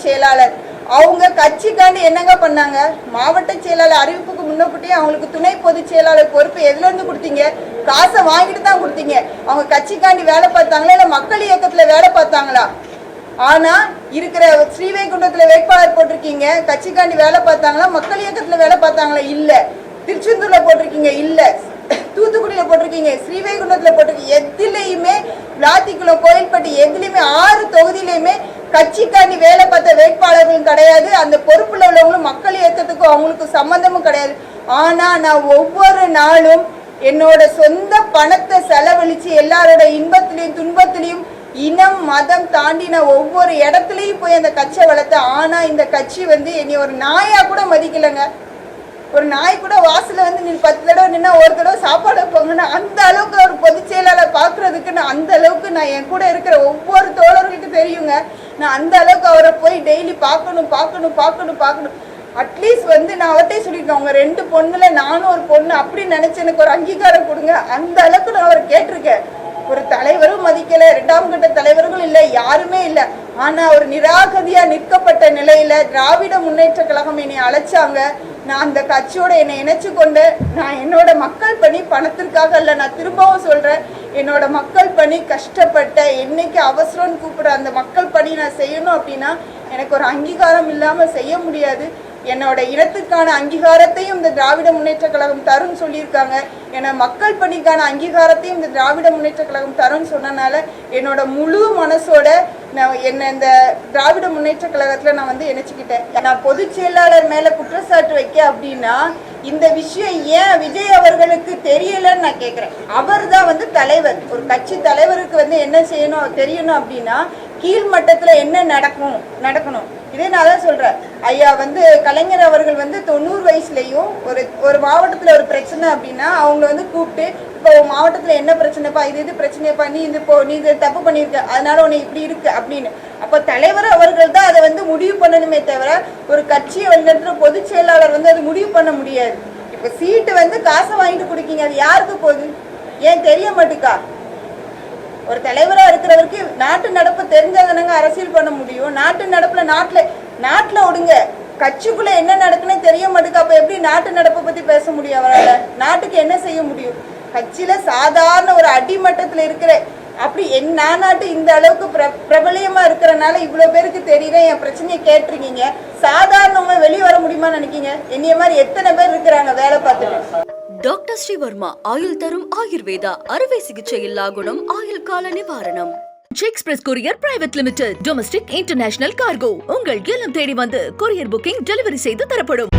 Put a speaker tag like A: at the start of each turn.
A: செயலாளர் அவங்க கட்சிக்காண்டி என்னங்க பண்ணாங்க? மாவட்ட செயலாளர் அறிவிப்புக்கு முன்னக்கூட்டியே அவங்களுக்கு துணை பொதுச் செயலாளர் பொறுப்பு எதுல இருந்து கொடுத்தீங்க? காசை வாங்கிட்டு தான் கொடுத்தீங்க. அவங்க கட்சிக்காண்டி வேலை பார்த்தாங்களா இல்ல மக்கள் இயக்கத்துல வேலை பார்த்தாங்களா? ஆனா இருக்கிற ஸ்ரீவைகுண்டத்துல வேட்பாளர் போட்டிருக்கீங்க, கட்சிக்காண்டி வேலை பார்த்தாங்களா மக்கள் இயக்கத்துல வேலை பார்த்தாங்களா? இல்ல. திருச்செந்தூர்ல போட்டிருக்கீங்க, இல்ல. தூத்துக்குடியில போட்டிருக்கீங்க, ஸ்ரீவைகுண்டத்துல போட்டிருக்கீங்க. எதுலையுமே விளாத்திக்குளம், கோயில்பட்டி எதுலையுமே 6 தொகுதியிலையுமே கட்சிக்காண்டி வேலை பார்த்த வேட்பாளர்களும் கிடையாது. அந்த பொறுப்புல உள்ளவங்களும் மக்கள் இயக்கத்துக்கும் அவங்களுக்கு சம்பந்தமும் கிடையாது. ஆனா நான் ஒவ்வொரு நாளும் என்னோட சொந்த பணத்தை செலவழிச்சு எல்லாரோட இன்பத்திலையும் துன்பத்திலையும் இனம் மதம் தாண்டி நான் ஒவ்வொரு இடத்துலையும் போய் அந்த கட்சியை வளர்த்தேன். ஆனா இந்த கட்சி என்னை ஒரு நாயா கூட மதிக்கலைங்க. ஒரு நாய் கூட வாசல நீ 10 தடவை நின்னா ஒரு தடவை சாப்பாடு போங்கன்னா அந்த அளவுக்கு ஒரு பொதுச் செயலாளர் பாக்குறதுக்கு நான் அந்த அளவுக்கு நான் என் கூட இருக்கிற ஒவ்வொரு தோழர்களுக்கு தெரியுங்க. நான் அந்த அளவுக்கு அவரை போய் டெய்லி பார்க்கணும். அட்லீஸ்ட் நான் அவர்கிட்ட சொல்லியிருக்கேன், அவங்க 2 பொண்ணுல நானும் ஒரு பொண்ணு அப்படின்னு நினைச்சு எனக்கு ஒரு அங்கீகாரம் கொடுங்க. அந்த அளவுக்கு நான் அவரை கேட்டிருக்கேன். ஒரு தலைவரும் மதிக்கல, 2ஆம் கட்ட தலைவர்களும் இல்லை, யாருமே இல்லை. ஆனா ஒரு நிராகதியா நிற்கப்பட்ட நிலையில திராவிட முன்னேற்ற கழகம் என்னை அழைச்சாங்க. நான் அந்த கட்சியோட என்னை இணைச்சு கொண்டு நான் என்னோட மக்கள் பணி பணத்திற்காக இல்லை, நான் திரும்பவும் சொல்றேன், என்னோட மக்கள் பணி கஷ்டப்பட்ட என்னைக்கு அவசரம்னு கூப்பிடுற அந்த மக்கள் பணி நான் செய்யணும் அப்படின்னா எனக்கு ஒரு அங்கீகாரம் இல்லாம செய்ய முடியாது. என்னோட இனத்துக்கான அங்கீகாரத்தையும் இந்த திராவிட முன்னேற்ற கழகம் தரும்னு சொல்லியிருக்காங்க. ஏன்னா மக்கள் பணிக்கான அங்கீகாரத்தையும் இந்த திராவிட முன்னேற்ற கழகம் தரும்னு சொன்னனால என்னோட முழு மனசோட நான் இந்த திராவிட முன்னேற்ற கழகத்துல நான் இணைச்சுக்கிட்டேன். நான் பொதுச் செயலாளர் மேல குற்றச்சாட்டு வைக்க அப்படின்னா இந்த விஷயம் ஏன் விஜய் அவர்களுக்கு தெரியலன்னு நான் கேட்கிறேன். அவர் தான் தலைவர். ஒரு கட்சி தலைவருக்கு என்ன செய்யணும் தெரியணும் அப்படின்னா கீழ்மட்டத்துல என்ன நடக்கணும். இதே நான் தான் சொல்றேன். ஐயா கலைஞர் அவர்கள் 90 வயசுலயும் ஒரு மாவட்டத்துல ஒரு பிரச்சனை அப்படின்னா அவங்க கூப்பிட்டு இப்போ மாவட்டத்துல என்ன பிரச்சனைப்பா, இது பிரச்சனைப்பா, நீ இது தப்பு பண்ணிருக்க, அதனால உனக்கு இப்படி இருக்கு அப்படின்னு. அப்ப தலைவர் அவர்கள் தான் அதை முடிவு பண்ணணுமே தவிர ஒரு கட்சியை பொதுச் செயலாளர் அது முடிவு பண்ண முடியாது. இப்ப சீட்டு காசை வாங்கிட்டு குடிக்கீங்க, அது யாருக்கு போகுது? ஏன் தெரிய மாட்டுக்கா? ஒரு தலைவரா இருக்கிறவருக்கு நாட்டு நடப்பு தெரிஞ்சாதானங்க அரசியல் பண்ண முடியும். நாட்டு நடப்புல நாட்டுல விடுங்க, கட்சிக்குள்ள என்ன நடக்குன்னு தெரிய மாட்டேங்க. அப்ப எப்படி நாட்டு நடப்பை பத்தி பேச முடியும்? அவரால் நாட்டுக்கு என்ன செய்ய முடியும்? கட்சியில சாதாரண ஒரு அடிமட்டத்துல இருக்கிற அப்படி நாட்டு இந்த அளவுக்கு பிரபலியமா இருக்கிறனால இவ்வளவு பேருக்கு தெரியல. என் பிரச்சனையை கேட்டிருக்கீங்க. சாதாரணவங்க வெளியே வர முடியுமா நினைக்கீங்க? என்னைய மாதிரி எத்தனை பேர் இருக்கிறாங்க வேலை பார்த்துட்டு.
B: டாக்டர் ஸ்ரீவர்மா ஆயுள் தரும் ஆயுர்வேதா அறுவை சிகிச்சை இல்லா குணம் ஆயுள் கால நிவாரணம். Express courier private limited domestic international cargo உங்கள் இல்லம் தேடி வந்து கொரியர் புக்கிங் டெலிவரி செய்து தரப்படும்.